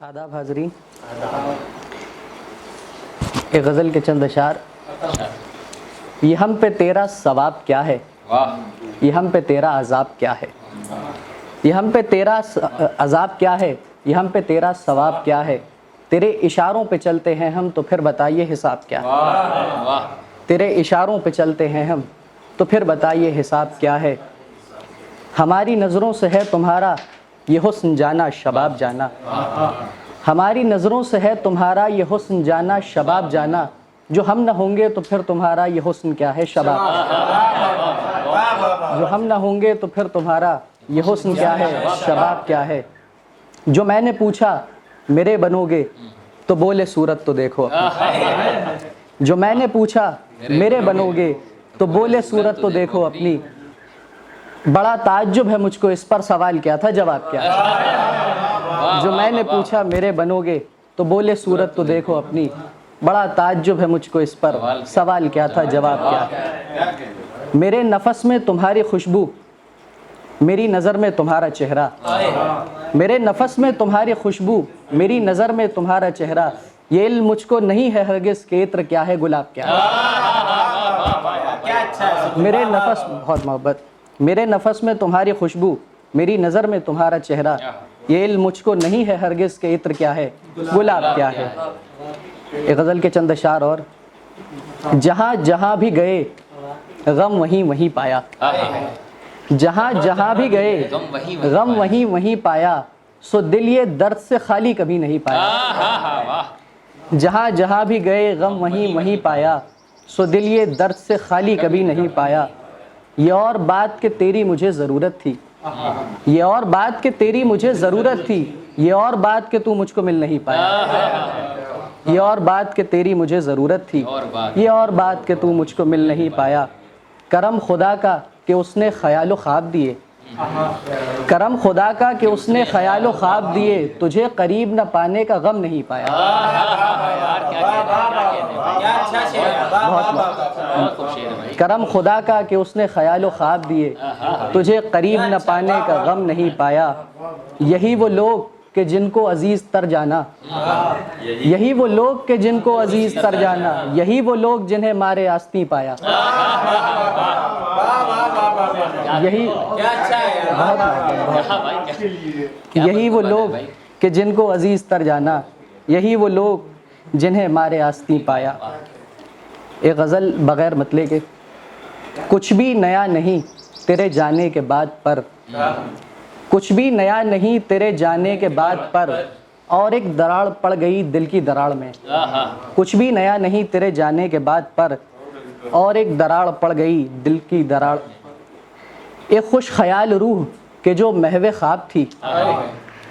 آداب حاضرین، ایک غزل کے چند اشعار۔ یہ ہم پہ تیرا ثواب کیا ہے، یہ ہم پہ تیرا عذاب کیا ہے، یہ ہم پہ تیرا عذاب کیا ہے، یہ ہم پہ تیرا ثواب کیا ہے، تیرے اشاروں پہ چلتے ہیں ہم تو پھر بتائیے حساب کیا ہے، تیرے اشاروں پہ چلتے ہیں ہم تو پھر بتائیے حساب کیا ہے۔ ہماری نظروں سے ہے تمہارا یہ حسن جانا شباب جانا، ہماری نظروں سے ہے تمہارا یہ حسن جانا شباب جانا، جو ہم نہ ہوں گے تو پھر تمہارا یہ حسن کیا ہے شباب، جو ہم نہ ہوں گے تو پھر تمہارا یہ حسن کیا ہے شباب کیا ہے۔ جو میں نے پوچھا میرے بنو گے تو بولے صورت تو دیکھو اپنی، جو میں نے پوچھا میرے بنو گے تو بولے صورت تو دیکھو اپنی، بڑا تعجب ہے مجھ کو اس پر سوال کیا تھا جواب کیا ہے۔ جو میں نے پوچھا میرے بنو گے تو بولے صورت تو دیکھو اپنی، بڑا تعجب ہے مجھ کو اس پر سوال کیا تھا جواب کیا ہے۔ میرے نفس میں تمہاری خوشبو میری نظر میں تمہارا چہرہ، میرے نفس میں تمہاری خوشبو میری نظر میں تمہارا چہرہ، یہ علم مجھ کو نہیں ہے ہرگز کہ عطر کیا ہے گلاب کیا ہے۔ میرے نفس بہت محبت، میرے نفس میں تمہاری خوشبو میری نظر میں تمہارا چہرہ، یہ علم مجھ کو نہیں ہے ہرگز کہ عطر کیا ہے گلاب کیا ہے۔ ایک غزل کے چند اشعار اور۔ جہاں جہاں بھی گئے غم وہیں وہیں پایا، جہاں جہاں بھی گئے غم وہیں وہیں پایا، سو دل یہ درد سے خالی کبھی نہیں پایا، جہاں جہاں بھی گئے غم وہیں وہیں پایا، سو دل یہ درد سے خالی کبھی نہیں پایا۔ یہ اور بات کہ تیری مجھے ضرورت تھی، یہ اور بات کہ تیری مجھے ضرورت تھی، یہ اور بات کہ تو مجھ کو مل نہیں پایا، یہ اور بات کہ تیری مجھے ضرورت تھی، یہ اور بات کہ تو مجھ کو مل نہیں پایا۔ کرم خدا کا کہ اس نے خیال و خواب دیے، کرم خدا کا کہ اس نے خیال و خواب دیے، تجھے قریب نہ پانے کا غم نہیں پایا۔ کرم خدا کا کہ اس نے خیال و خواب دیے، تجھے قریب نہ پانے کا غم نہیں پایا۔ یہی وہ لوگ کہ جن کو عزیز تر جانا، یہی وہ لوگ کہ جن کو عزیز تر جانا، یہی وہ لوگ جنہیں مارے آستیں پایا، یہی یہی وہ لوگ کہ جن کو عزیز تر جانا، یہی وہ لوگ جنہیں مارے آستیں پایا۔ ایک غزل بغیر مطلع کے۔ کچھ بھی نیا نہیں تیرے جانے کے بعد پر، کچھ بھی نیا نہیں تیرے جانے کے بعد پر، اور ایک دراڑ پڑ گئی دل کی دراڑ میں، کچھ بھی نیا نہیں تیرے جانے کے بعد پر، اور ایک دراڑ پڑ گئی دل کی دراڑ۔ ایک خوش خیال روح کہ جو محو خواب تھی،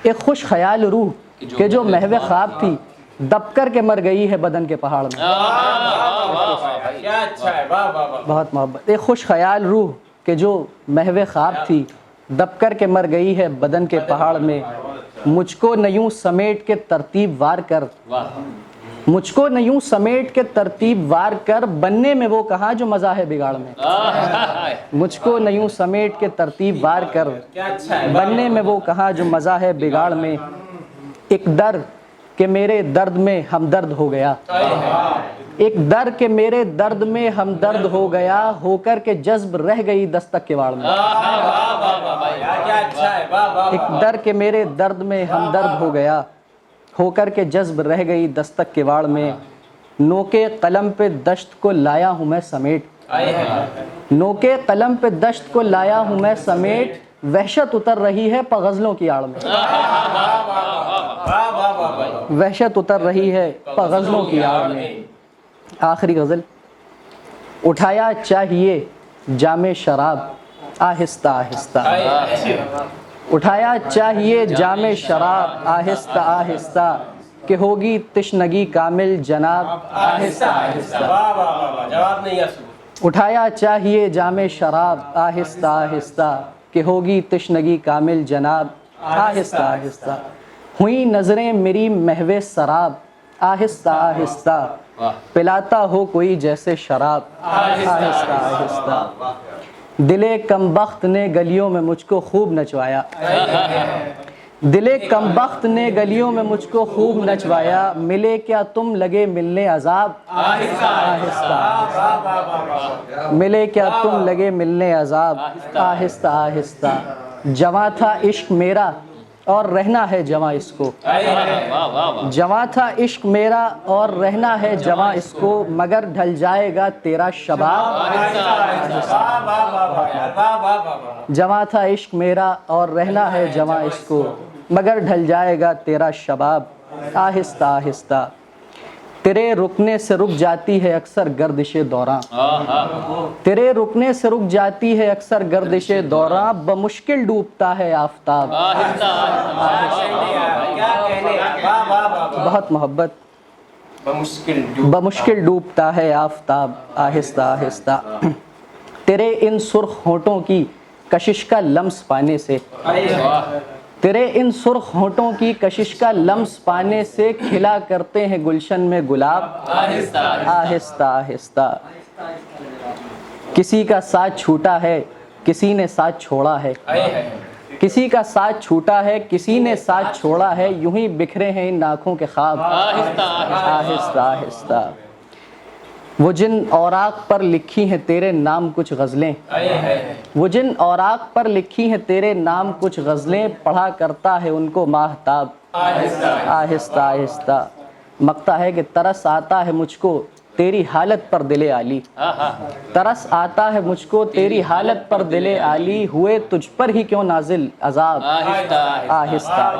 ایک خوش خیال روح کہ جو محو خواب تھی، دب کر کے مر گئی ہے بدن کے پہاڑ میں۔ بہت محبت۔ ایک خوش خیال روح کہ جو محو خواب تھی، دب کر کے مر گئی ہے بدن کے پہاڑ میں، مجھ کو نہ یوں سمیٹ کے ترتیب وار کر، مجھ کو نہ یوں سمیٹ کے ترتیب وار کر، بننے میں وہ کہاں جو مزہ ہے بگاڑ میں، مجھ کو نہ یوں سمیٹ کے ترتیب وار کر، بننے میں وہ کہاں جو مزہ ہے بگاڑ میں۔ ایک در کہ میرے درد میں ہمدرد ہو گیا، ایک در کہ میرے درد میں ہمدرد ہو گیا، ہو کر کے جذب رہ گئی دستک کے واڑ میں، ایک در کہ میرے درد میں ہمدرد ہو گیا، ہو کر کے جذب رہ گئی دستک کے واڑ میں۔ نوکے قلم پہ دشت کو لایا ہوں میں سمیٹ، نوکے قلم پہ دشت کو لایا ہوں میں سمیٹ، وحشت اتر رہی ہے غزلوں کی آڑ میں، وحشت اتر رہی ہے غزلوں کی آڑ میں۔ آخری غزل۔ اٹھایا چاہیے جام شراب آہستہ آہستہ، اٹھایا چاہیے جام شراب آہستہ آہستہ، کہ ہوگی تشنگی کامل جناب آہستہ آہستہ، اٹھایا چاہیے جام شراب آہستہ آہستہ، کہ ہوگی تشنگی کامل جناب آہستہ آہستہ۔ ہوئیں نظریں میری محو سراب آہستہ آہستہ، پلاتا ہو کوئی جیسے شراب آہستہ آہستہ۔ دل کم بخت نے گلیوں میں مجھ کو خوب نچوایا، دلے کم بخت نے گلیوں میں مجھ کو خوب نچوایا، ملے کیا تم لگے ملنے عذاب آہستہ، ملے کیا تم لگے ملنے عذاب آہستہ آہستہ، جواں تھا عشق میرا اور رہنا ہے جواں اس کو، جواں تھا عشق میرا اور رہنا ہے جواں اس کو، مگر ڈھل جائے گا تیرا شباب، جواں تھا عشق میرا اور رہنا ہے جواں اس کو، مگر ڈھل جائے گا تیرا شباب آہستہ آہستہ، تیرے رکنے سے رک جاتی ہے اکثر گردش دوراں، تیرے رکنے سے رک جاتی ہے اکثر گردش دوراں، بمشکل ڈوبتا ہے آفتاب، بہت محبت، بمشکل ڈوبتا ہے آفتاب آہستہ آہستہ، تیرے ان سرخ ہونٹوں کی کشش کا لمس پانے سے، تیرے ان سرخ ہونٹوں کی کشش کا لمس پانے سے، کھلا کرتے ہیں گلشن میں گلاب آہستہ آہستہ، کسی کا ساتھ چھوٹا ہے کسی نے ساتھ چھوڑا ہے، کسی کا ساتھ چھوٹا ہے کسی نے ساتھ چھوڑا ہے، یوں ہی بکھرے ہیں ان آنکھوں کے خواب آہستہ آہستہ، وہ جن اوراق پر لکھی ہیں تیرے نام کچھ غزلیں، وہ جن اوراق پر لکھی ہیں تیرے نام کچھ غزلیں، پڑھا کرتا ہے ان کو ماہتاب آہستہ آہستہ، مقطع ہے کہ ترس آتا ہے مجھ کو تیری حالت پر دل عالی، ترس آتا ہے مجھ کو تیری حالت پر دل عالی، ہوئے تجھ پر ہی کیوں نازل عذاب آہستہ آہستہ،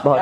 بہت